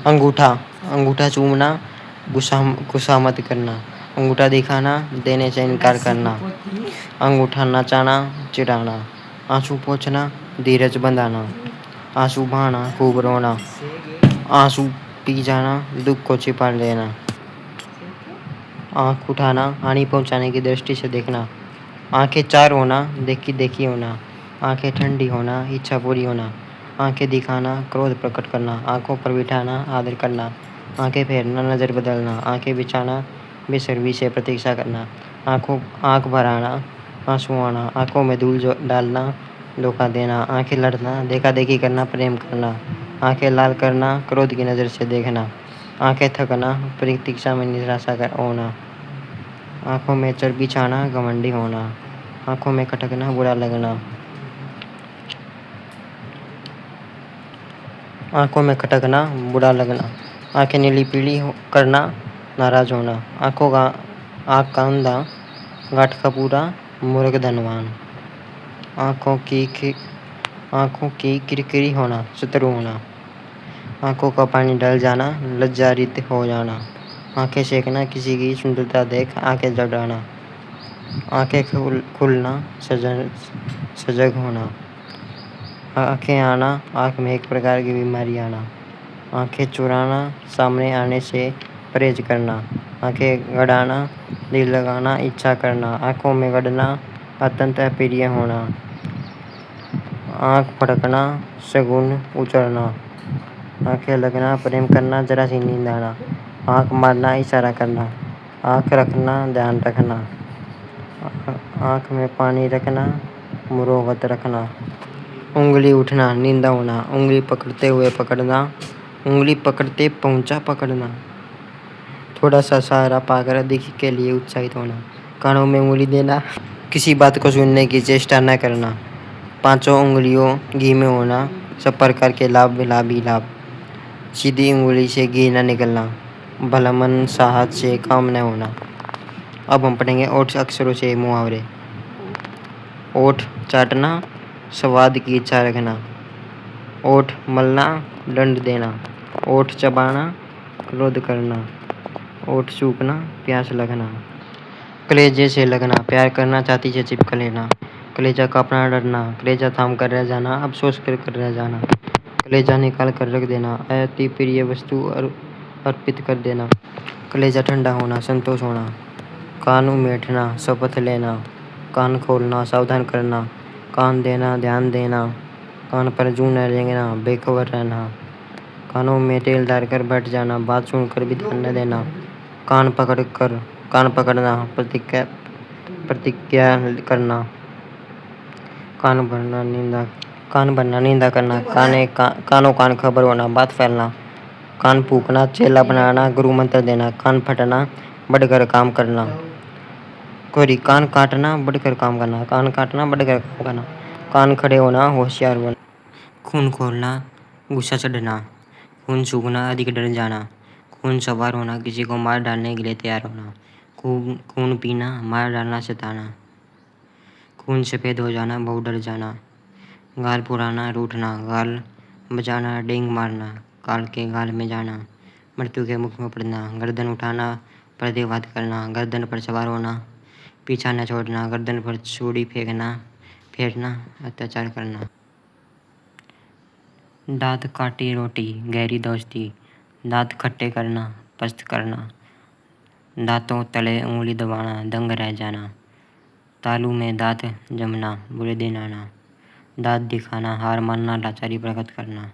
अंगूठा, अंगूठा चूमना, गुस्सा गुस्सा मत करना। अंगूठा दिखाना, देने से इनकार करना। अंगूठा नचाना, चिढ़ाना। आंसू पोंछना, धीरज बंधाना। आंसू बहाना, खूब रोना। आंसू पी जाना, दुख को छिपा लेना। आँख उठाना, हानि पहुँचाने की दृष्टि से देखना। आँखें चार होना, देखी देखी होना। आँखें ठंडी होना, इच्छा पूरी होना। आँखें दिखाना, क्रोध प्रकट करना। आँखों पर बिठाना, आदर करना। आँखें फेरना, नज़र बदलना। आँखें बिछाना, बेसब्री से प्रतीक्षा करना। आँख भर आना, आंसू आना। आँखों में धूल डालना, धोखा देना। आँखें लड़ना, देखा देखी करना, प्रेम करना। आँखें लाल करना, क्रोध की नज़र से देखना। आँखें थकना, प्रतीक्षा में निराशा होना। आँखों में चर्बी छाना, घमंडी होना। आँखों में खटकना, बुरा लगना। आँखों में खटकना, बुरा लगना। आँखें नीली पीली करना, नाराज होना। आँख का अंधा, गांठ का पूरा, मूर्ख धनवान। आँखों की किरकिरी होना, शत्रु होना। आँखों का पानी डल जाना, लज्जारित हो जाना। आँखें सेकना, किसी की सुंदरता देख आँखें जलाना। आँखें खुलना, सजग होना। आँखें आना, आँख में एक प्रकार की बीमारी आना। आँखें चुराना, सामने आने से परहेज करना। आँखें गड़ाना, दिल लगाना, इच्छा करना। आँखों में गड़ना, अत्यंत अप्रिय होना। आँख फड़कना, शगुन उचरना। आँखें लगना, प्रेम करना, जरा सी नींद आना। आँख मारना, इशारा करना। आँख रखना, ध्यान रखना। आँख में पानी रखना, मुरोवत रखना। उंगली उठना, नींदा होना। उंगली पकड़ते हुए पकड़ना, उंगली पकड़ते पहुँचा पकड़ना। थोड़ा सा सहारा पाकर अधिक के लिए उत्साहित होना। कानों में उंगली देना, किसी बात को सुनने की चेष्टा न करना। पांचों उंगलियों घी में होना, सब प्रकार के लाभ लाभ ही लाभ। सीधी उंगली से घी न निकलना, भला मन साहस से काम न होना। अब हम पढ़ेंगे ओठ अक्षरों से मुहावरे। ओठ चाटना, स्वाद की इच्छा रखना। ओठ मलना, दंड देना। ओठ चबाना, क्रोध करना। ओठ सूखना, प्यास लगना। कलेजे से लगना, प्यार करना, छाती से चिपक लेना। कलेजा कांपना, डरना। कलेजा थाम कर रह जाना, अफसोस कर रह जाना। कलेजा निकाल कर रख देना, अति प्रिय वस्तु अर्पित कर देना। कलेजा ठंडा होना, संतोष होना। कान उमेटना, शपथ लेना। कान खोलना, सावधान करना। कान देना, ध्यान देना। कान पर जूं न रेंगना, बेखबर रहना। कानों में तेल डालकर बैठ जाना, बात सुनकर भी ध्यान न देना। कान पकड़ना, प्रतिज्ञा करना। कान भरना, निंदा करना। कानों कान खबर होना, बात फैलना। कान फूंकना, चेला बनाना, गुरु मंत्र देना। कान फटना, बढ़कर काम करना। कान काटना, बढ़कर काम करना। कान काटना, बढ़कर काम करना। कान खड़े होना, होशियार होना। खून खोलना, गुस्सा चढ़ना। खून सूखना, अधिक डर जाना। खून सवार होना, किसी को मार डालने के लिए तैयार होना। खून पीना, मार डालना, सताना। खून सफ़ेद हो जाना, बहुत डर जाना। गाल फुलाना, रूठना। गाल बजाना, डेंग मारना। काल के गाल में जाना, मृत्यु के मुख में पड़ना। गर्दन उठाना, प्रतिवाद करना। गर्दन पर सवार होना, पीछा न छोड़ना। गर्दन पर छुरी फेरना, अत्याचार करना। दांत काटी रोटी, गहरी दोस्ती। दांत खट्टे करना, पस्त करना। दांतों तले उंगली दबाना, दंग रह जाना। तालू में दांत जमना, बुरे दिन आना। दांत दिखाना, हार मानना, लाचारी प्रकट करना।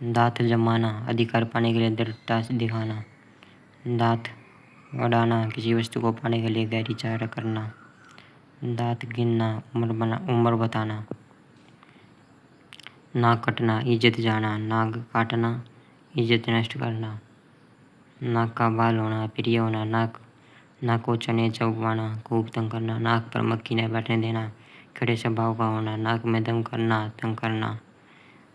दांत जमाना, अधिकार पाने के लिए दृढ़ता दिखाना। दांत अड़ाना, किसी वस्तु को पाने के लिए गहरी चाह करना। दांत गिनना, उम्र बताना। नाक कटना, इज्जत जाना। नाक काटना, इज्जत नष्ट करना। नाक का बाल होना, प्रिय होना। नाक को चने चबवाना, खूब तंग करना। नाक पर मक्खी न बैठने देना, खड़े स्वभाव का होना। नाक में दम करना, तंग करना।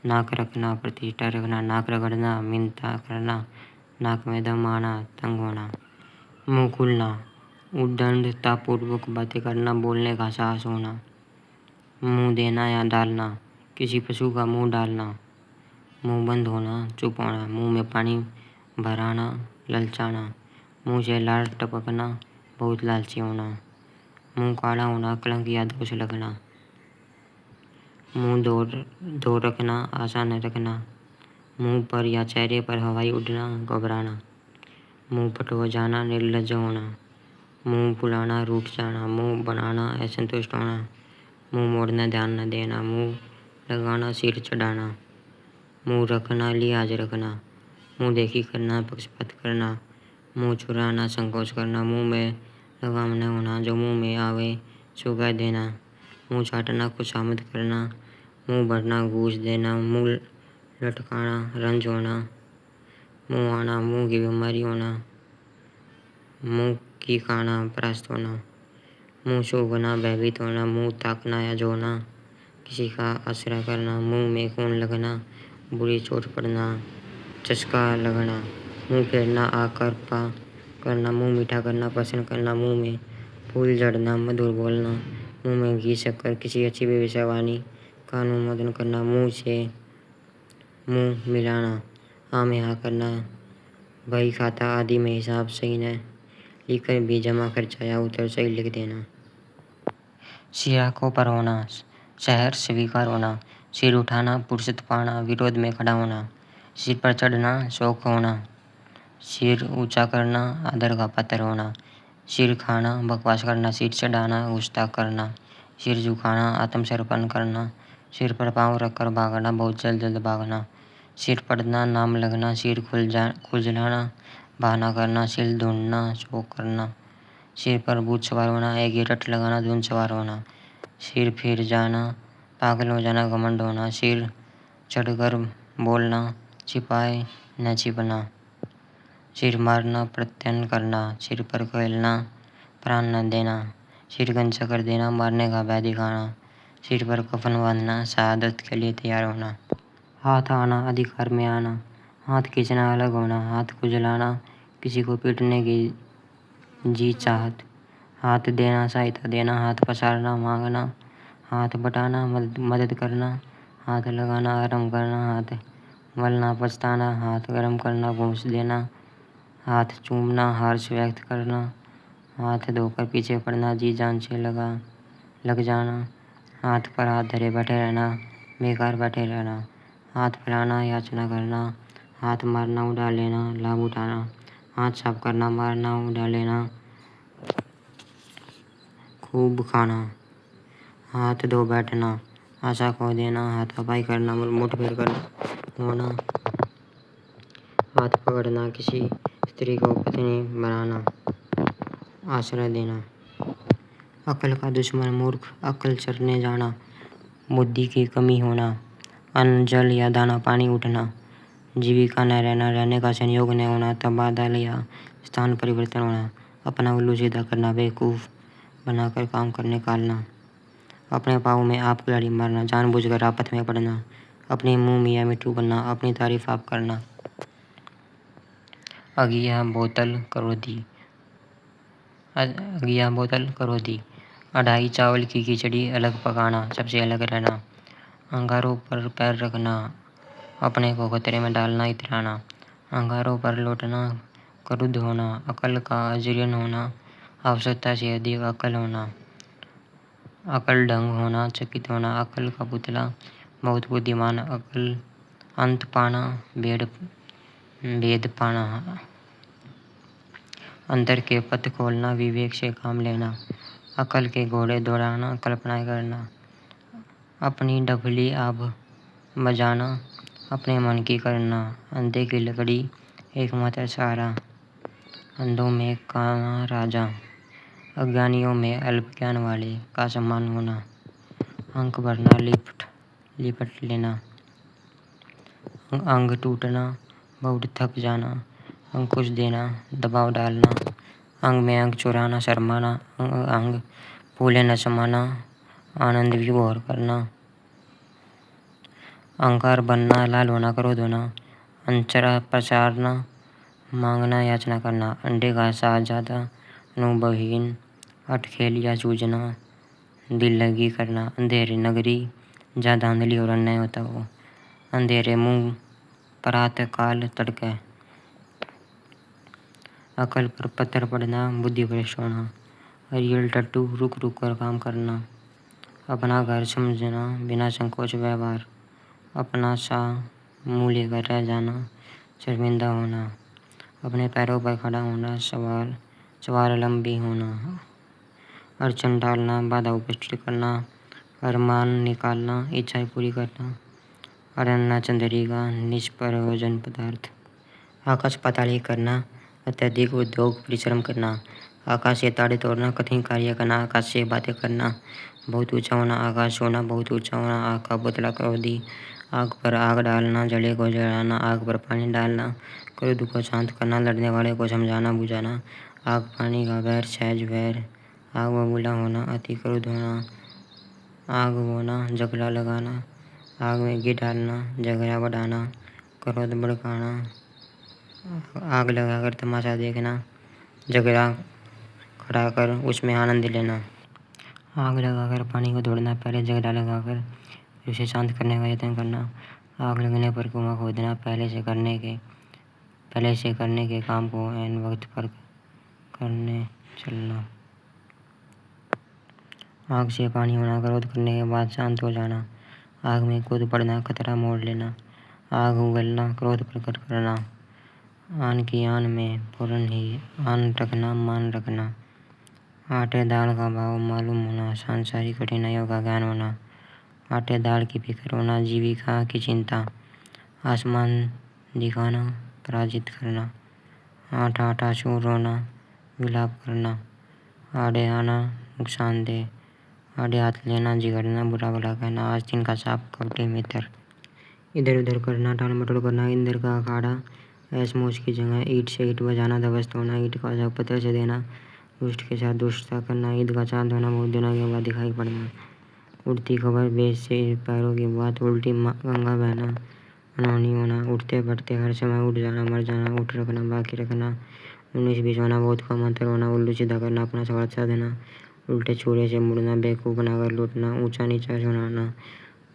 नाक रखना, प्रतिष्ठा रखना। नाक रगड़ना, मिन्नता करना। नाक में दम आना, तंग होना। मुँह खुलना, उद्दंडतापूर्वक बातें करना, बोलने का साहस होना। मुँह देना या डालना, किसी पशु का मुँह डालना। मुंह बंद होना, चुप होना, मुंह में पानी भराना, ललचाना, मुंह से लार टपकना, बहुत लालची होना, मुंह काला होना, कलंक या दोष लगना, मुंह धो रखना, आशा न रखना, मुंह पर या चेहरे पर हवाई उड़ना, घबराना, मुंह फट हो जाना, निर्लज्ज होना, मुंह फुलाना, रूठ जाना, मुंह बनाना, असंतुष्ट होना, मुंह मोड़ना, ध्यान न देना, मुंह लगाना, सिर चढ़ाना, मुंह रखना, लिहाज रखना, मुंह देखी करना, पक्षपात करना, मुंह चुराना, संकोच करना, मुंह में लगाम न होना, जो मुंह में आवे सो कह देना, मुंह चाटना, खुशामद करना, मुंह भरना, घूस देना, मुंह लटकाना, रंज होना, मुंह आना, मुंह की बीमारी होना, मुंह की खाना, परास्त होना, मुंह सूखना, भयभीत होना, मुंह ताकना या जोना, किसी का आश्रय करना, मुंह में खून लगना, बुरी चोट पड़ना, चस्का लगना, मुंह फेरना, आकर्पा करना, मुंह मीठा करना, पसंद करना, मुंह में फूल झड़ना, मधुर बोलना, मुंह में घी शक्कर, किसी अच्छी भविष्यवाणी का अनुमोदन करना, मुंह से मुंह मिलाना, हाँ में हाँ करना, बही खाता आदि में हिसाब सही न लिखकर भी जमा खर्चा या उत्तर सही लिख देना। सिरा को पर होना, शहर स्वीकार होना, सिर उठाना, फुर्सत पाना, विरोध में खड़ा होना, सिर पर चढ़ना, शौक होना, सिर ऊंचा करना, आदर का पात्र होना, सिर खाना, बकवास करना, सिर चढ़ाना, गुस्ताख करना, सिर झुकाना, आत्मसमर्पण करना, सिर पर पाँव रखकर भागना, बहुत जल्द भागना, सिर पड़ना, नाम लगना, सिर खुजलाना, बहाना करना, सिर ढूंढना, शोक करना, सिर पर भूत सवार होना, एक रट लगाना, धुन सवार होना, सिर फिर जाना, पागल हो जाना, घमंड होना, सिर चढ़कर बोलना, छिपाए न छिपना, सिर मारना, प्रत्यन करना, सिर पर खेलना, प्राण न देना, सिर गंजा कर देना, मारने का भय दिखाना, सिर पर कफन बांधना, शहादत के लिए तैयार होना, हाथ आना, अधिकार में आना, हाथ खींचना, अलग होना, हाथ खुजलाना, किसी को पीटने की जी चाहत, हाथ देना, सहायता देना, हाथ पसारना, मांगना, हाथ बटाना, मदद करना, हाथ लगाना, आराम करना, हाथ मलना, पछताना, हाथ गर्म करना, घूस देना, हाथ चूमना, हर्ष व्यक्त करना, हाथ धोकर पीछे पड़ना, जी जान से लग जाना, हाथ पर हाथ धरे बैठे रहना, बेकार बैठे रहना, हाथ फैलाना, याचना करना, हाथ मारना, उड़ा लेना, लाभ उठाना, हाथ साफ करना, मारना, उड़ा लेना, खूब खाना, हाथ धो बैठना, आशा खो देना, हाथापाई करना, मुठभेड़ करना होना, हाथ पकड़ना, किसी स्त्री को पत्नी बनाना, आश्रय देना, अक्ल का दुश्मन मूर्ख, अक्ल चरने जाना, बुद्धि की कमी होना, अन्न जल या दाना पानी उठना, जीविका न रहना, रहने का संयोग न होना, तबादला या स्थान परिवर्तन होना, अपना उल्लू सीधा करना, बेवकूफ़ बनाकर काम कर निकालना, अपने पाँव में आप कुल्हाड़ी मारना, जानबूझकर आफत में पड़ना, अपने मुंह मियाँ मिट्टू बनना, अपनी तारीफ आप करना, अगिया बोतल करो दी, अढ़ाई चावल की खिचड़ी अलग पकाना, सबसे अलग रहना, अंगारों पर पैर रखना, अपने को खतरे में डालना, इतराना, अंगारों पर लौटना, क्रुद्ध होना, अकल का अजीर्ण होना, आवश्यकता से अधिक अकल होना, अकल ढंग होना, चकित होना, अकल का पुतला, बहुत बुद्धिमान, अकल अंत पाना, भेद पाना, अंतर के पथ खोलना, विवेक से काम लेना, अकल के घोड़े दौड़ाना, कल्पनाएं करना, अपनी डफली आप बजाना, अपने मन की करना, अंधे की लकड़ी एकमात्र सहारा, अंधों में काना राजा, अज्ञानियों में अल्प ज्ञान वाले का सम्मान होना, अंक भरना, लिपट लेना, अंग टूटना, बहुत थक जाना, अंकुश देना, दबाव डालना, अंग में अंग चुराना, शर्माना, अंग फूले न समाना, आनंद विभोर करना, अहंकार बनना, लाल होना, क्रोध होना, अंचरा पसारना, मांगना, याचना करना, अंडे का साहजादा, अनुभवहीन, अटखेल या सूझना, दिल लगी करना, अंधेरी नगरी जहाँ धांधली और अन्याय होता हो, अंधेरे मुंह प्रातः काल तड़के। अकल पर पत्थर पड़ना, बुद्धि पर सोना। रियल टट्टू, रुक रुक कर काम करना। अपना घर समझना, बिना संकोच व्यवहार। अपना सा मुँह लेकर रह जाना, शर्मिंदा होना। अपने पैरों पर खड़ा होना, स्वावलंबी होना। अड़चन टालना, बाधा उपस्थित करना। अरमान निकालना, इच्छाएं पूरी करना। अरण्या चंद्रिका, निष्प्रयोजन पदार्थ। आकाश पाताल करना, अत्यधिक उद्योग परिश्रम करना। आकाश से ताड़े तोड़ना, कठिन कार्य करना। आकाश से बातें करना, बहुत ऊंचा होना। आकाश होना, बहुत ऊंचा होना। आग का पुतला क्रोधी, आग पर आग डालना, जले को जलाना। आग पर पानी डालना, क्रोध को शांत करना। लड़ने वाले को समझाना बुझाना। आग पानी का वैर, सहज वैर। आग बबूला होना, अति क्रोध होना। आग होना, झगड़ा लगाना। आग में घी डालना, झगड़ा बढ़ाना, क्रोध भड़काना। आग लगाकर तमाशा देखना, झगड़ा खड़ा कर उसमें आनंद लेना। आग लगाकर पानी को तोड़ना, पहले झगड़ा लगाकर फिर उसे शांत करने का यत्न करना। आग लगने पर कुआं खोदना, पहले से करने के काम को ऐन वक्त पर करने चलना। आग से पानी होना, क्रोध करने के बाद शांत हो जाना। आग में कूद पड़ना, खतरा मोड़ लेना। आग उगलना, क्रोध प्रकट करना। आन की आन में पूर्ण ही आन रखना, मान रखना। आटे दाल का भाव मालूम होना, सांसारिक कठिनाइयों का ज्ञान होना। आटे दाल की फिक्र होना, जीविका की चिंता। आसमान दिखाना, पराजित करना। आठ आटा चूर होना, विलाप करना। आड़े आना, नुकसानदेह। आड़े हाथ लेना, झगड़ना, बुरा भला कहना। आस्तीन का साफ, कपटी मित्र। इधर उधर करना, टाल मटोल करना। इंद्र का अखाड़ा, ऐश मौज की जगह। ईंट से ईंट बजाना, ध्वस्त होना। ईंट का जवाब पत्थर से देना, दुष्ट के साथ दुष्टता करना। ईद का चांद होना, बहुत दिनों के बाद दिखाई पड़ना। उड़ती खबर, बेच से पैरों की बात। उल्टी गंगा बहना, अनहोनी होना। उठते बैठते हर समय उठ जाना, मर जाना। उठ रखना, बाकी रखना। 19-20 होना, बहुत का मंत्र होना। उल्लू सीधा करना, अपना स्वार्थ साधना। उल्टे छुरे से मुड़ना, बेवकूफ बनाकर लूटना। ऊंचा नीचा सुनाना,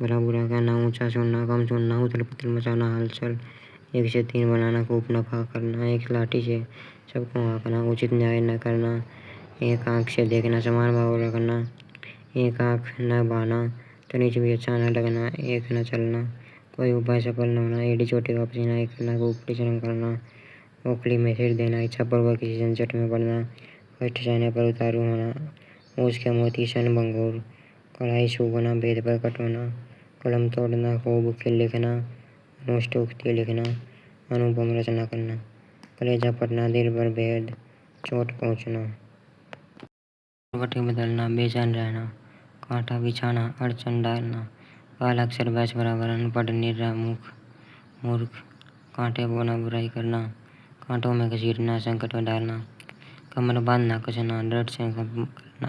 भला बुरा कहना। ऊंचा सुनना, कम सुनना। उथल पुथल मचाना, हलचल। 1 से 3 बनाना, खूब नफा करना। एक लाठी से सबको हाँकना, उचित न्याय न करना। एक आंख से देखना, समान भाव रखना। एक आंख न बहाना, तनिच भी अच्छा न लगना। एक न चलना, कोई उपाय सफल न होना। एड़ी चोटी का पसीना एक करना, खूब परिश्रम करना। ओखली में सिर देना, इच्छापूर्वक किसी झंझट में पड़ना। कष्ट सहने पर उतारू होना। मूछ के मोती सन भंगूर। कढ़ाई सूखना, वेद पर कट होना। कलम तोड़ना, खूब के लिखना। अनुष्टुप्ति लिखना, अनुपम रचना करना। कलेजा फटना, दिल पर भेद, चोट पहुँचना। करवटें बदलना, बेचैन रहना। कांटा बिछाना, अड़चन डालना। काला अक्षर बैस बराबर, अनपढ़ निरा मूर्ख। कांटे बोना, बुराई करना। कांटों में घसीटना, संकट में डालना। कमर बांधना, कसना, दृढ़ से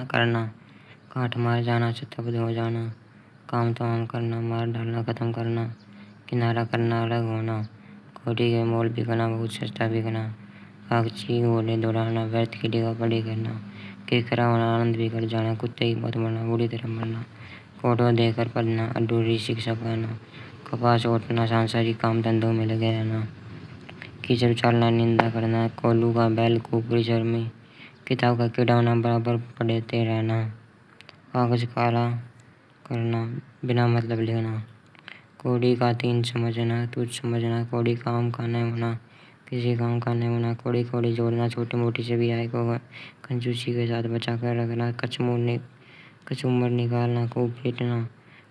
करना। काट मार जाना, स्तब्ध हो जाना। काम तमाम करना, मार डालना, खत्म करना। किनारा करना, अलग होना। खोटी के मोल बिकना, बहुत सस्ता बिकना। कागजी घोड़े दौड़ाना, व्यर्थ की डिगा पड़ी करना। किरकिरा होना, आनंद बिगड़ जाना। कुत्ते की मौत मरना, बुरी तरह मरना। फोटो देकर पढ़ना, अधूरी शिक्षा पाना। कपास ओटना, सांसारिक काम धंधों में लगे रहना। कीचड़ उछालना, निंदा करना। कोल्हू का बैल, खूब परिश्रमी। किताब का कीड़ा होना, बराबर पढ़ते रहना। कागज काला करना, बिना मतलब लिखना। कौड़ी का 3 समझना, तुझ समझना। कौड़ी काम का न होना, किसी काम का न होना। कौड़ी कौड़ी जोड़ना, छोटी मोटी से भी आय को कंजूसी के साथ बचा कर रखना। कचूमर निकालना, खूब पीटना।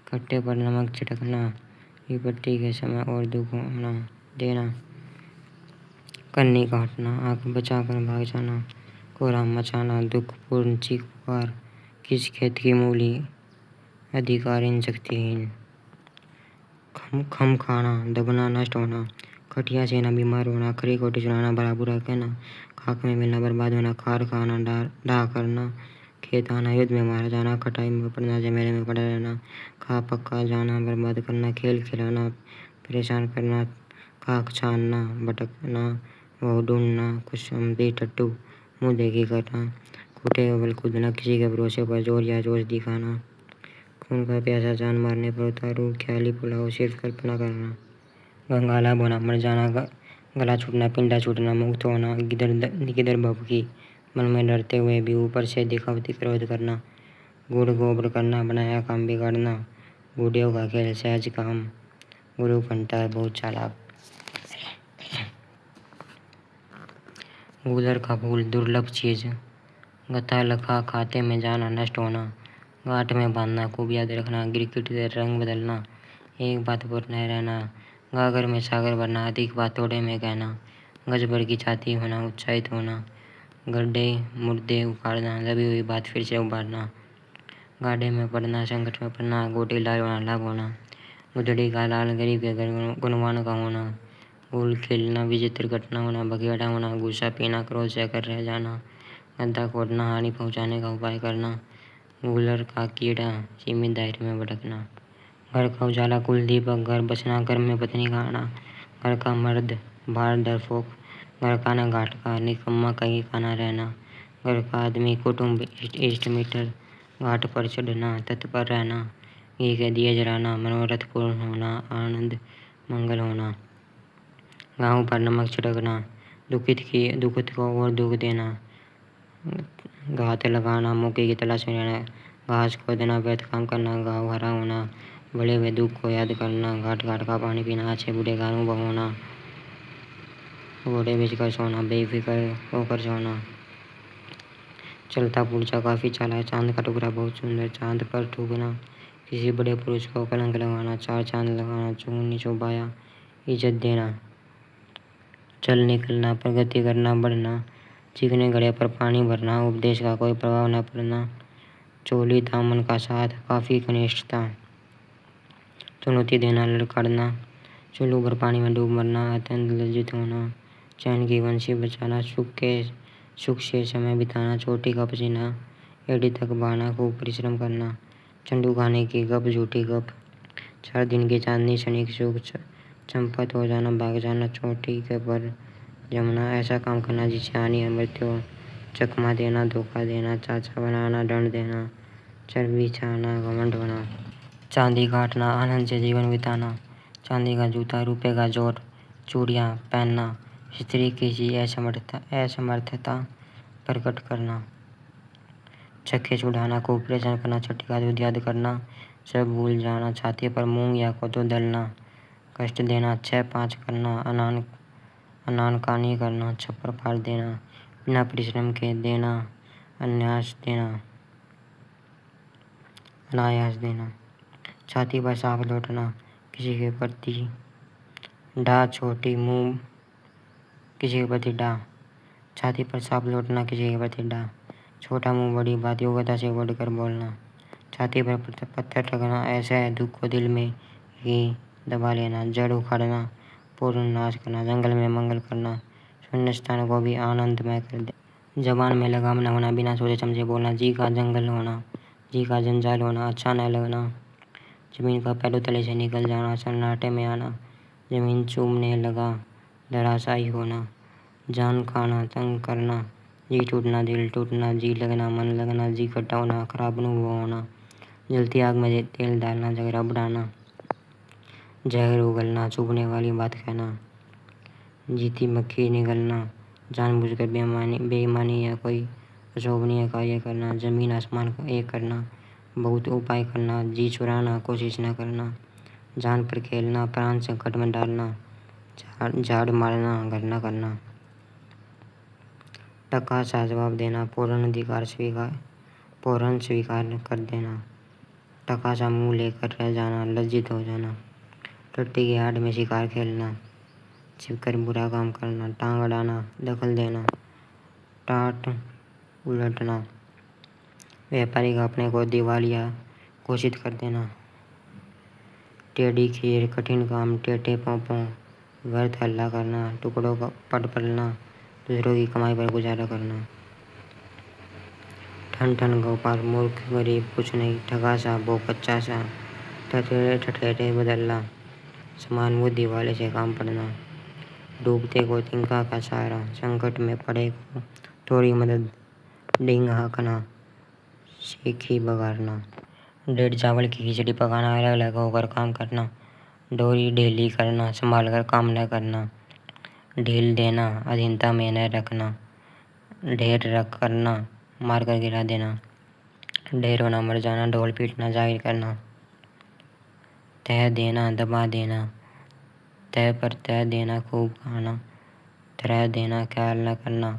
कट्टे पर नमक छिड़कना, विपत्ति के समय और दुख होना देना। कन्नी काटना, आंख बचा कर भाग जाना। कोहराम मचाना, दुखपूर्ण चीख पुकार। किस खेत की मूली, अधिकारीन शक्तिहीन। खम खाना, दबना, नष्ट होना। खटिया सेना, बीमार होना। खरी खोटी सुनाना, भला बुरा कहना। खाक में मिलना, बर्बाद होना। खार खाना, डाह करना। खेत आना, युद्ध में मारा जाना। खटाई में पड़ना, झमेले में पड़ा रहना। खा पका जाना, बर्बाद करना। खेल खिलाना, परेशान करना। खाक छानना, भटकना, बहू ढूंढना। खुशअमदी टट्टू, मुँह देखी करना। खूंटे के बल कूदना, किसी के भरोसे पर जोर या जोश दिखाना। खून का प्यासा, जान मारने पर उतारू। ख्याली पुलाव, सिर्फ कल्पना करना। गंगाला बोना, मर जाना, गला छूटना, पिंडा छूटना, मुक्त होना, गिदर भभकी, मन में डरते हुए भी ऊपर से दिखावटी क्रोध करना, गुड़ गोबर करना, बनाया काम बिगाड़ना, बूढ़ियों का खेल सहज काम, गुरु घंटा है बहुत चालाक। गूलर का फूल दुर्लभ चीज, गथा लखा खाते में जाना, नष्ट होना, गांठ में बांधना, खूब याद रखना, गिरगिट से रंग बदलना, एक बात पर न रहना, गागर में सागर भरना, अधिक बात थोड़े में कहना, गज भर की छाती होना, उत्साहित होना, गड्ढे मुर्दे उखाड़ना, दबी हुई बात फिर से उभारना, गाढ़े में पड़ना, संकट में पड़ना, गोटी लाल होना, लाभ होना, गुदड़ी का लाल, गरीब के घर गुणवान का होना, गुल खेलना, विचित्र घटना होना, बघेड़ा होना, गुस्सा पीना, क्रोध सहकर रह जाना, गद्दा खोदना, हानि पहुंचाने का उपाय करना, गूलर का कीड़ा, सीमित दायरे में भटकना, घर का उजाला, कुल दीपक, घर बसना, घर में पत्नी का आना, घर का मर्द बाहर डरपोक, घर का न घाट का, निकम्मा कहीं का ना रहना, घर का आदमी, कुटुंब, इष्ट मित्र, घाट पर चढ़ना, तत्पर रहना, घी के दिए जलाना, मनोरथ पूर्ण होना, आनंद मंगल होना, गाँव पर नमक छिड़कना, दुखित को और दुख देना, घात लगाना, मौके की तलाश में रहना, घास खोदना, व्यर्थ काम करना, घाव हरा होना, बड़े हुए दुख को याद करना, घाट घाट का पानी पीना, अच्छे बूढ़े का अनुभव होना, घोड़े बेच कर सोना, बेफिक्र होकर सोना, चलता पुर्जा काफी चालाक, चांद का टुकड़ा बहुत सुंदर, चांद पर थूकना, किसी बड़े पुरुष को कलंक लगाना, चार चांद लगाना, चुगनी चौबाया, इज्जत देना, चल निकलना, प्रगति करना, बढ़ना, चिकने घड़े पर पानी भरना, उपदेश का कोई प्रभाव न पड़ना, चोली दामन का साथ, काफी घनिष्ठता, चुनौती देना, लड़खड़ना, चुल्लू भर पानी में डूब मरना, अत्यंत लज्जित होना, चैन की वंशी बचाना, सुख से समय बिताना, चोटी का पसीना, एड़ी तक बहाना, खूब परिश्रम करना, चंडू खाने की गप, झूठी गप, 4 दिन की चांदनी, क्षणिक सुख, चंपत हो जाना, भाग जाना, चोटी के पर जमना, ऐसा काम करना जिससे हानि या मृत्यु हो, चकमा देना, धोखा देना, चाचा बनाना, दंड देना, चर्बी छाना, घमंड होना, चांदी काटना, आनंद से जीवन बिताना, चांदी का जूता, रुपए का जोर, चूड़ियाँ पहनना, स्त्री की असमर्थता प्रकट करना, चक्के छुड़ाना, खूब परेशान करना, छठी का दूध याद करना, सब भूल जाना, छाती पर मूंग या कोदो दलना, कष्ट देना, 6-5 करना, अनानकानी करना, छप्पर फाड़ देना, बिना परिश्रम के देना, अनायास देना, छाती पर सांप लौटना, किसी के प्रति डा, छोटी मुंह, किसी के प्रति डा, छाती पर सांप लौटना, किसी के प्रति डा, छोटा मुंह, बड़ी बात, योग्यता से बढ़कर बोलना, छाती पर पत्थर रखना, ऐसे दुख को दिल में ही दबा लेना, जड़ उखाड़ना, पूर्ण नाश करना, जंगल में मंगल करना, शून्य स्थान को भी आनंदमय कर दे, जबान में लगाम न होना, बिना सोचे समझे बोलना, जी का जंगल होना, जी का जंजाल होना, अच्छा न लगना, जमीन का पैरों तले से निकल जाना, सन्नाटे में आना, जमीन चूमने लगा, धराशायी होना, जान खाना, तंग करना, जी टूटना, दिल टूटना, जी लगना, मन लगना, जी खट्टा होना, खराब अनुभव होना, जलती आग में तेल डालना, झगड़ा बढ़ाना, जहर उगलना, चुभने वाली बात कहना, जीती मक्खी निगलना, जानबूझकर बेईमानी या कोई अशोभनीय कार्य करना, जमीन आसमान को एक करना, बहुत उपाय करना, जी चुराना, कोशिश न करना, जान पर खेलना, प्राण संकट में डालना, झाड़ मारना, घर न करना, टका सा जवाब देना, पूर्ण स्वीकार कर देना, टका सा मुंह लेकर रह जाना, लज्जित हो जाना, टट्टी की आड़ में शिकार खेलना, छिपकर बुरा काम करना, टांग अड़ाना, दखल देना, टाट उलटना, व्यापारी का अपने को दिवालिया घोषित कर देना, टेढ़ी खीर, कठिन काम, टेढ़े पोंपों, व्यर्थ हल्ला करना, टुकड़ों का पट पलना, दूसरों की कमाई पर गुजारा करना, ठन ठन गोपाल, मूर्ख गरीब कुछ नहीं, ठगा सा वो कच्चा सा, ठठेरे बदलना, समान वाले से काम पड़ना, डूबते को तिनका का सहारा, संकट में पड़े को थोड़ी मदद, डींग हाँकना, सीखी बगाड़ना, डेढ़ चावल की खिचड़ी पकाना, अलग अलग होकर काम करना, डोरी ढीली करना, संभाल कर काम न करना। ढील देना, अधीनता में न रखना। ढेर रख करना, मार कर गिरा देना। ढेर होना मर जाना, ढोल पीटना जाहिर करना। तह देना, दबा देना। तह पर तह देना, खूब खाना। तरह देना, ख्याल न करना।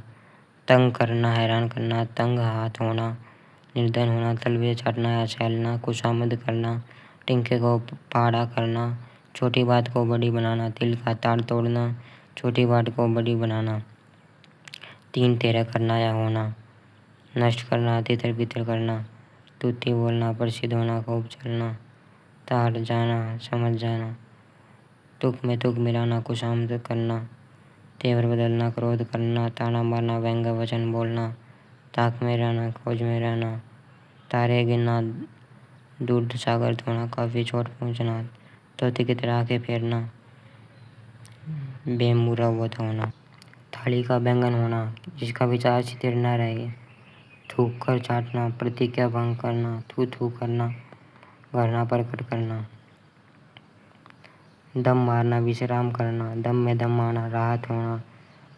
तंग करना, हैरान करना। तंग हाथ होना, निर्धन होना। तलवे चाटना या छेलना, खुशामद करना। टिंके को पहाड़ा करना, छोटी बात को बड़ी बनाना। तिल का तार तोड़ना, छोटी बात को बड़ी बनाना। तीन तेरह करना या होना, नष्ट करना, तितर बितर करना। तुत्ती बोलना, प्रसिद्ध होना, खूब चलना। तार जाना, समझ जाना। तुक में तुक मिलाना, खुशामद करना। तेवर बदलना, क्रोध करना। ताना मारना, व्यंग वचन बोलना। ताक में रहना, खोज में रहना। तारे गिनना, दूध सागर धोना, काफी चोट पहुँचना। तोते की तरह आंखें फेरना, बेमुरवत होना। थाली का बैंगन होना, जिसका विचार स्थिर न रहे। थूक कर चाटना, प्रतिज्ञा भंग करना। थू थू करना, घृणा प्रकट करना। दम मारना, विश्राम करना। दम में दम आना, राहत होना।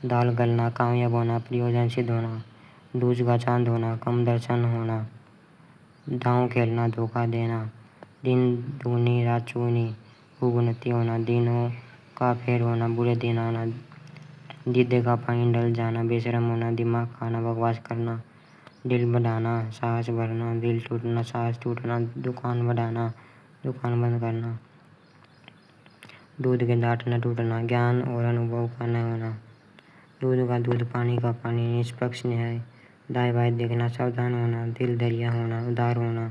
दाल गलना, कामयाब होना, प्रयोजन सिद्ध होना। दूज का चांद होना, कम दर्शन होना। दांव खेलना, धोखा देना। दिन दूनी रात चूनी, खूब उन्नति होना। दिनों का फेर होना, बुरे दिन आना। दीदे का पानी डल जाना, बेशरम होना। दिमाग खाना, बकवास करना। दिल बढ़ाना, साहस भरना। दिल टूटना, साहस टूटना। दुकान बढ़ाना, दुकान बंद करना। दूध के दांत न टूटना, ज्ञान और अनुभव का न होना। दूध का दूध, पानी का पानी, निष्पक्ष न्याय। दाएं बाएं देखना, सावधान होना। दिल दरिया होना, उदार होना।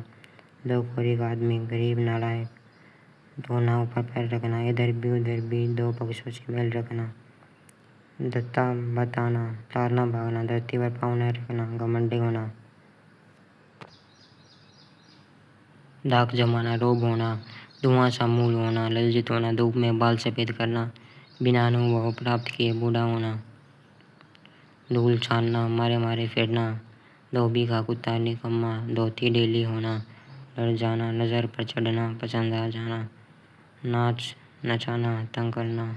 दो खोरी का आदमी, गरीब नालायक। दो नाव पर पैर रखना, इधर भी उधर भी, दो पक्षों से मेल रखना। दत्ता बताना, तारना भागना। धरती पर पाँव न रखना, घमंडी होना। दाग जमाना, रोग होना। धुआं सा मूल होना, लज्जित होना। धूप में बाल सफेद करना, बिना अनुभव प्राप्त किए बूढ़ा होना। धूल छानना, मारे मारे फिरना। धोबी का कुत्ता निकम्मा, धोती ढीली होना। डर जाना, नजर पर चढ़ना, पसंद आ जाना। नाच नचाना, तंग करना।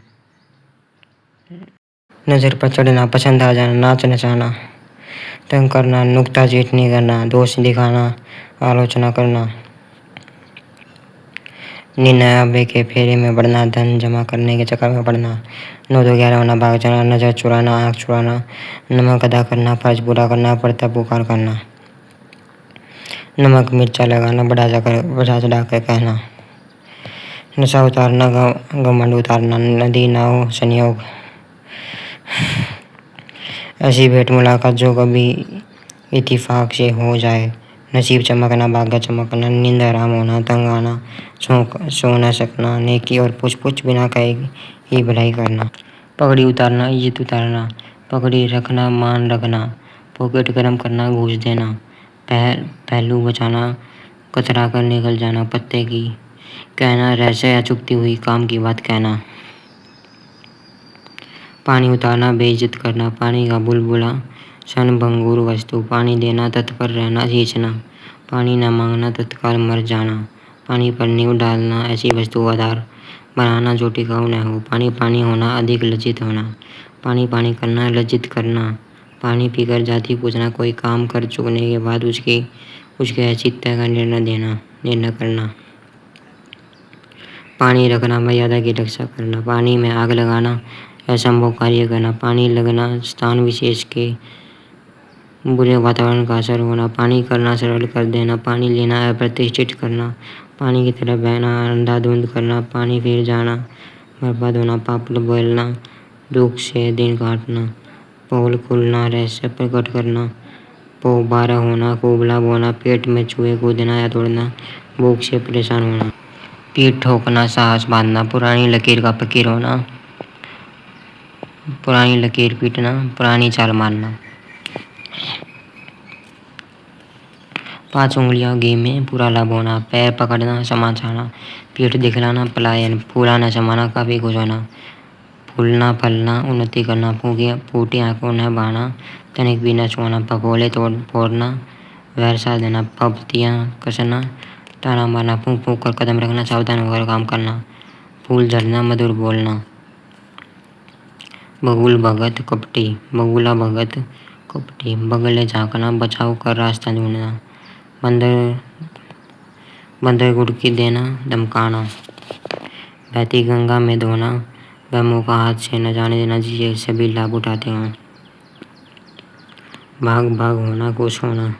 नजर पर चढ़ना, पसंद आ जाना। नाच नचाना, तंग करना। नुक्ता चीटनी करना, दोष दिखाना, आलोचना करना। निन्यानवे के फेरे में बढ़ना, धन जमा करने के चक्कर में पड़ना। 9 2 11 होना, भाग जाना। नजर चुराना, आँख चुराना। नमक अदा करना, फर्ज पूरा करना, पड़ता पुकार करना। नमक मिर्चा लगाना, बढ़ा चढ़ा कर कहना। नशा उतारना, घमंड उतारना। नदी नाव संयोग, ऐसी भेंट मुलाकात जो कभी इत्तेफाक से हो जाए। नसीब चमकना, भाग्य चमकना। नींद हराम होना, तंग आना, सो न सकना। नेकी और पुछ पुछ बिना कहे ही भलाई करना। पगड़ी उतारना, इज्जत उतारना। पगड़ी रखना, मान रखना। पॉकेट गर्म करना, घूस देना। पहलू बचाना, कतरा कर निकल जाना। पत्ते की कहना, रहस्य या चुपती हुई काम की बात कहना। पानी उतारना, बेइज्जत करना। पानी का बुलबुला, क्षणभंगुर वस्तु। पानी देना, तत्पर रहना, खींचना। पानी न मांगना, तत्काल मर जाना। पानी पर नींव डालना, ऐसी वस्तु आधार बनाना जो टिकाऊ न हो। पानी पानी होना, अधिक लज्जित होना। पानी पानी करना, लज्जित करना। पानी पीकर जाति पूछना, कोई काम कर चुकने के बाद उसके औचित्य का निर्णय करना। पानी रखना, मर्यादा की रक्षा करना। पानी में आग लगाना, असंभव कार्य करना। पानी लगना, स्थान विशेष के बुरे वातावरण का असर होना। पानी करना, सरल कर देना। पानी लेना, अप्रतिष्ठित करना। पानी की तरफ बहना, अंधाधुंध करना। पानी फिर जाना, बर्बाद होना। पापड़ बोलना, दुख से दिन काटना। पोल खुलना, रहस्य प्रकट करना। पो 12 होना, कुबला बोना। पेट में चूहे कूदना या तोड़ना, भूख से परेशान होना। पीठ ठोकना, साहस बांधना। पुरानी लकीर का फकीर होना, पुरानी लकीर पीटना, पुरानी चाल मारना। 5 उंगलियों घी में पूरा लाभ होना। पैर पकड़ना, समाचाना। पीठ दिखलाना, पलायन। फूला न समाना, काफी खुश होना। फूलना फलना, उन्नति करना। फूटी आंखों न बहाना, तनिक भी न छुआना। फफोले फोड़ना, वैर साध देना। फब्तियाँ कसना, ताना मारना। फूंक फूंक कर कदम रखना, सावधान होकर काम करना। फूल झरना मधुर बोलना। बगुल भगत कपटी, बगुला भगत कपटी, बगले झांकना, बचाव कर रास्ता ढूंढना। बंदर बंदर गुड़की देना, धमकाना। बहती गंगा में धोना, वह मुँह का हाथ से न जाने देना जिसे सभी लाभ उठाते हों। भाग भाग होना, कुछ होना,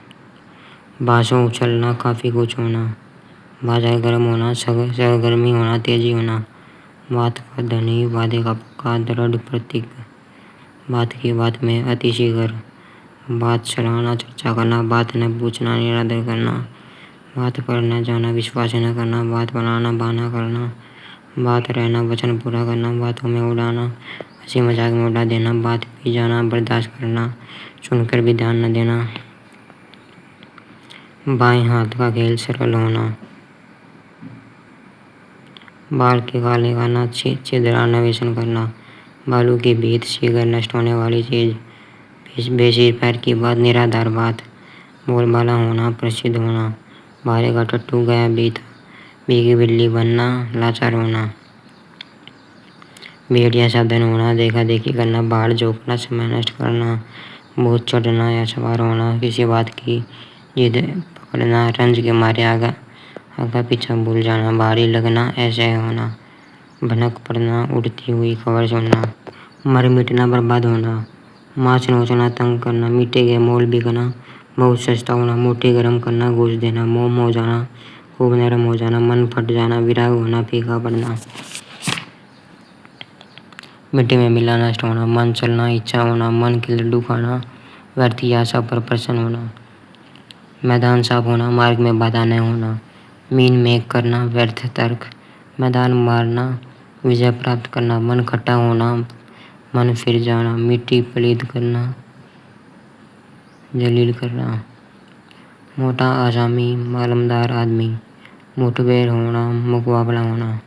बाँसों उछलना, काफ़ी कुछ होना। बाजार गर्म होना, सरगर्मी होना, तेजी होना। बात का धनी, वादे का पक्का, दृढ़ प्रतीक। बात की बात में अतिशीघ्र। बात सराहना, चर्चा करना, बात न पूछना, निरादर करना। बात पर न जाना, विश्वास न करना। बात बनाना, बहाना करना। बात रहना, वचन पूरा करना। बातों में उड़ाना, हंसी मजाक में उड़ा देना। बात भी जाना, बर्दाश्त करना, सुनकर भी ध्यान न देना। बाएं हाथ का खेल, सरल होना। बाल के काले करना, छिद्र अन्वेषण करना। बालू की भीत, शीघ्र नष्ट होने वाली चीज। बेसिर पैर की बात, निराधार बात। बोलबाला होना, प्रसिद्ध होना। भारे का टट्टू, गया बीता। भीगी बिल्ली बनना, लाचार होना। भेड़िया सावधान होना, देखा देखी करना, बाहर झोंकना, समय नष्ट करना। भूत चढ़ना या सवार होना, किसी बात की जिद पकड़ना, रंज के मारे आगा पीछा भूल जाना। भारी लगना, ऐसे होना। भनक पड़ना, उड़ती हुई खबर सुनना। मर मिटना, बर्बाद होना। मांस नोचना, तंग करना, मीठे के मोल बिकना, बहुत सस्ता होना। मुट्ठी गर्म करना, घूस देना, मोम हो जाना, खूब नरम हो जाना, मन फट जाना, विराग होना, फीका पड़ना। मिट्टी में मिला, नष्ट होना, मन चलना, इच्छा होना, मन के लड्डू खाना, व्यर्थ की आशा पर प्रसन्न होना। मैदान साफ होना, मार्ग में बाधा न होना। मीन मेघ करना, व्यर्थ तर्क। मैदान मारना, विजय प्राप्त करना, मन खट्टा होना, मन फिर जाना, मिट्टी पलीद करना, जलील करना। मोटा आसामी, मालमदार आदमी, मुठभेड़ होना, मुकाबला होना।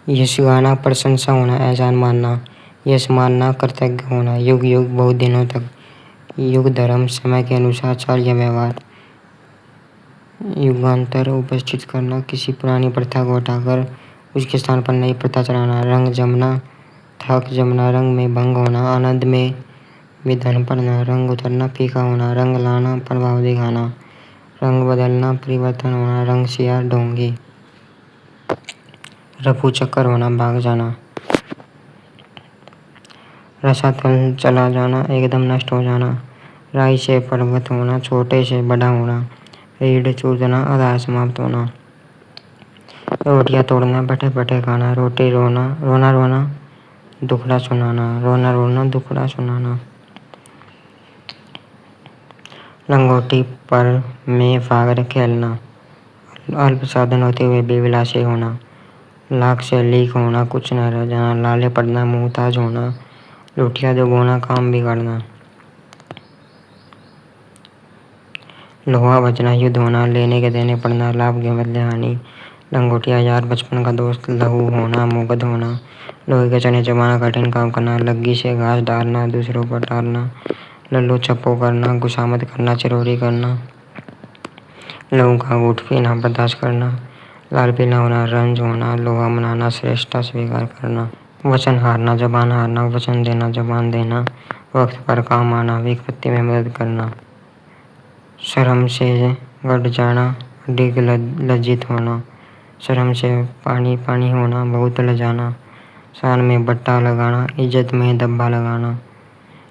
यश गाना, प्रशंसा होना, एहसान मानना, यश मानना, कृतज्ञ होना। युग युग, बहुत दिनों तक। युग धर्म, समय के अनुसार चाल या व्यवहार। युगांतर, उपस्थित करना, किसी पुरानी प्रथा को हटाकर उसके स्थान पर नई प्रथा चलाना। रंग जमना, थक जमना, रंग में भंग होना, आनंद में विधन पड़ना। रंग उतरना, फीका होना, रंग लाना, प्रभाव दिखाना, रंग बदलना, परिवर्तन होना। रंग सियार, ढोंगी। रफू चक्कर होना, भाग जाना। रसातल, चला जाना, एकदम नष्ट हो जाना। राई से पर्वत होना, छोटे से बड़ा होना। रीढ़ चूतना, आधा समाप्त होना। रोटियां तोड़ना, बैठे बैठे खाना। रोटी रोना, रोना रोना, दुखड़ा सुनाना, रोना रोना, दुखड़ा सुनाना। लंगोटी पर में फागर खेलना, अल्प साधन होते हुए बेविलासी होना। लाख से लीक होना, कुछ न रह जाना, लाले पड़ना, मुहताज होना। रोटियां दोगुना, काम बिगाड़ना। लोहा बचना, युद्ध होना, लेने के देने पड़ना, लाभ के बदले हानि। लंगोटिया यार, बचपन का दोस्त, लहू होना, मुगध होना। लोहे के चने चबाना, कठिन काम करना, लग्गी से घास डालना, दूसरों पर डालना। लल्लू छप्पो करना, खुशामद करना, चिरौरी करना। लहू का घूंट पीना, बर्दाश्त करना। लाल पीला होना, रंज होना, लोहा मनाना, श्रेष्ठता स्वीकार करना। वचन हारना, जबान हारना, वचन देना, जबान देना, वक्त पर काम आना, विपत्ति में मदद करना। शर्म से गड़ जाना, अधिक लज्जित होना। शर्म से पानी पानी होना, बहुत लजाना। शान में बट्टा लगाना, इज्जत में धब्बा लगाना।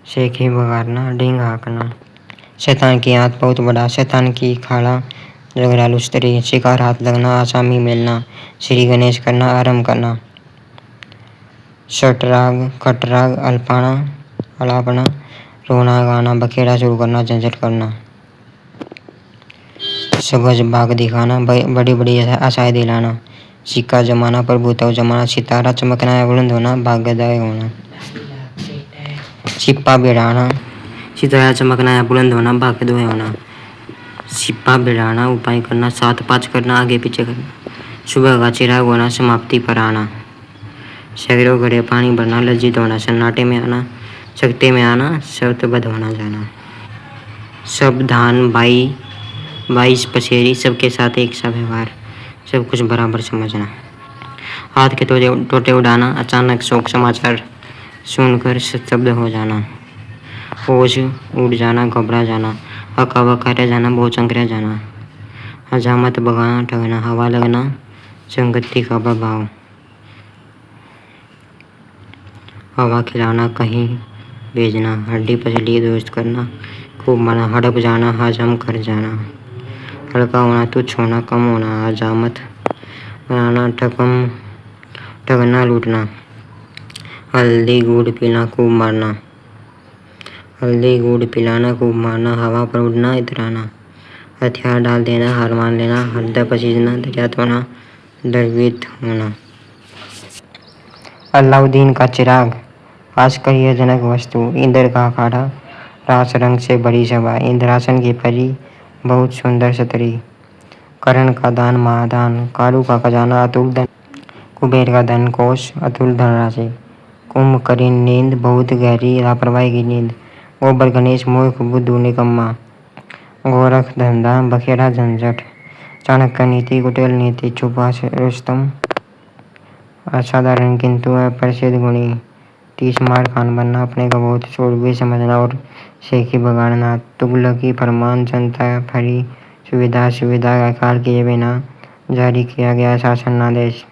सेखी बघारना, डींग हाँकना। शैतान की आंत बहुत बड़ा, शैतान की खाड़ा, झगड़ालू स्त्री। शिकार हाथ लगना, आसामी मिलना। श्री गणेश करना, आरंभ करना। षटराग, खटराग, अलापना, रोना गाना, बखेड़ा शुरू करना, झंझट करना। सगज भाग दिखाना, बड़ी बड़ी आशाएं दिलाना। सिक्का जमाना, प्रभुत्व जमाना। सितारा चमकना या बुलंद होना, भाग्योदय होना। सिप्पा भिड़ाना, सितारा चमकना या बुलंद होना, भाग्योदय होना। सिप्पा भिड़ाना, उपाय करना, सात पाँच करना, आगे पीछे करना। सुबह का चिराग होना, समाप्ति पर आना। सगरों घड़े पानी भरना, लज्जित होना, सन्नाटे में आना, सख्ते में आना, शर्तबद्ध होना जाना। सब धान भाई 22 पसेरी, सबके साथ एक सा व्यवहार, सब कुछ बराबर समझना। हाथ के टोटे उड़ाना, अचानक शोक समाचार सुनकर स्तब्ध हो जाना, होश उड़ जाना, घबरा जाना, हक्का बक्का रह जाना, बेचैन रह जाना, हजामत भगाना, ठगना, हवा लगना, संगति का प्रभाव, हवा खिलाना, कहीं भेजना, हड्डी पसली दुरुस्त करना, खूब मरना, हड़प जाना, हजम कर जाना, हल्का होना, तुच्छ होना, कम होना, हजामत बनाना, ठगना, लूटना, हल्दी गुड़ पीना, खूब मारना, हल्दी गुड़ पिलाना, खूब मारना, हवा पर उड़ना, इतराना, हथियार डाल देना, हार मान लेना, हृदय पसीजना, दरियात होना, द्रवित होना। अलाउद्दीन का चिराग, आश्चर्यजनक वस्तु, इंद्र का अखाड़ा, रास रंग से बड़ी सभा, इंद्रासन की परी, बहुत सुंदर सतरी, कर्ण का दान महादान, कालू का खजाना, अतुल धन, कुबेर का धन कोश, अतुल धनराशि, कुंभकर्ण नींद, बहुत गहरी लापरवाही की नींद, गोबर गणेश मूर्ख बुद्धू निकम्मा, गोरख धंधा बखेड़ा झंझट, चाणक्य नीति कुटिल नीति, छुपा रुस्तम, असाधारण किंतु अप्रसिद्ध गुणी, 30 मार खान बनना, अपने को बहुत शूरवीर समझना और शेखी बगाड़ना, तुगलकी फरमान, जनता फरी सुविधा का ख्याल किए बिना जारी किया गया शासनादेश,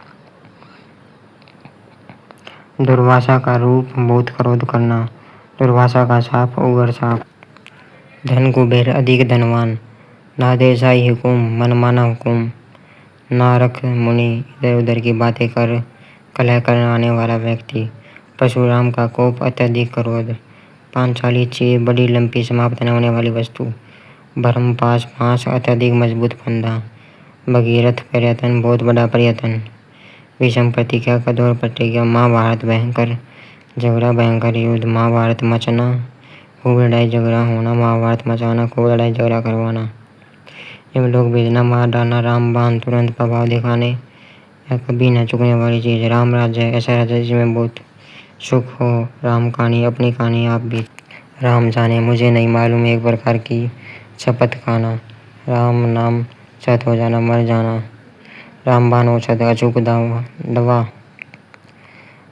दुर्वासा का रूप, बहुत क्रोध करना, दुर्वासा का साप, उग्र साप, धन कुबेर अधिक धनवान, नादेशाही हुकुम, मनमाना हुकुम, नारक मुनि, इधर उधर की बातें कर कलह करने वाला व्यक्ति, परशुराम का कोप, अत्यधिक क्रोध, पांचाली चीर, बड़ी लंबी समाप्त न होने वाली वस्तु, भरमपास फांस, अत्यधिक मजबूत फंदा, भगीरथ प्रयत्न, बहुत बड़ा प्रयत्न, विषम प्रतिज्ञा, कठोर प्रतिज्ञा, महाभारत भयंकर झगड़ा, भयंकर युद्ध, महाभारत मचना, खूब लड़ाई झगड़ा होना, महाभारत मचाना, खूब लड़ाई झगड़ा करवाना, लोग भेजना, मार डालना, रामबाण, तुरंत प्रभाव दिखाने या कभी न चुकने वाली चीज, राम राज्य, ऐसा राज्य जिसमें बहुत सुख हो, राम कहानी, अपनी कहानी आप भी, राम जाने मुझे नहीं मालूम, एक प्रकार की शपथ खाना, राम नाम सत हो जाना, मर जाना, रामबाण औषध, अचूक दवा,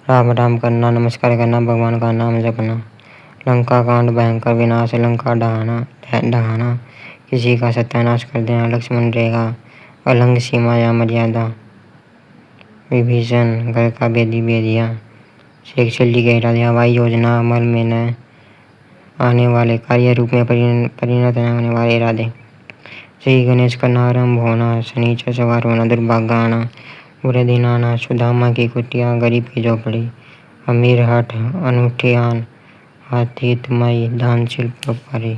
राम राम करना, नमस्कार करना, भगवान का नाम जपना, लंका कांड, भयंकर विनाश, लंका ढहाना, किसी का सत्यानाश कर देना, लक्ष्मण रेखा, अलंग सीमा या मर्यादा, विभीषण, घर का भेदिया, शेख चिल्ली के इरादे, हवाई योजना, अमल में न आने वाले, कार्य रूप में परिणत न होने वाले इरादे, श्री गणेश का आरंभ होना, शनिचर सवार होना, दुर्भाग्य आना, बुरे दिन आना, सुदामा की कुटिया, गरीब की झोपड़ी, अमीर हट, अनूठी आन, हाथी तुमई, दानशील परोपकारी।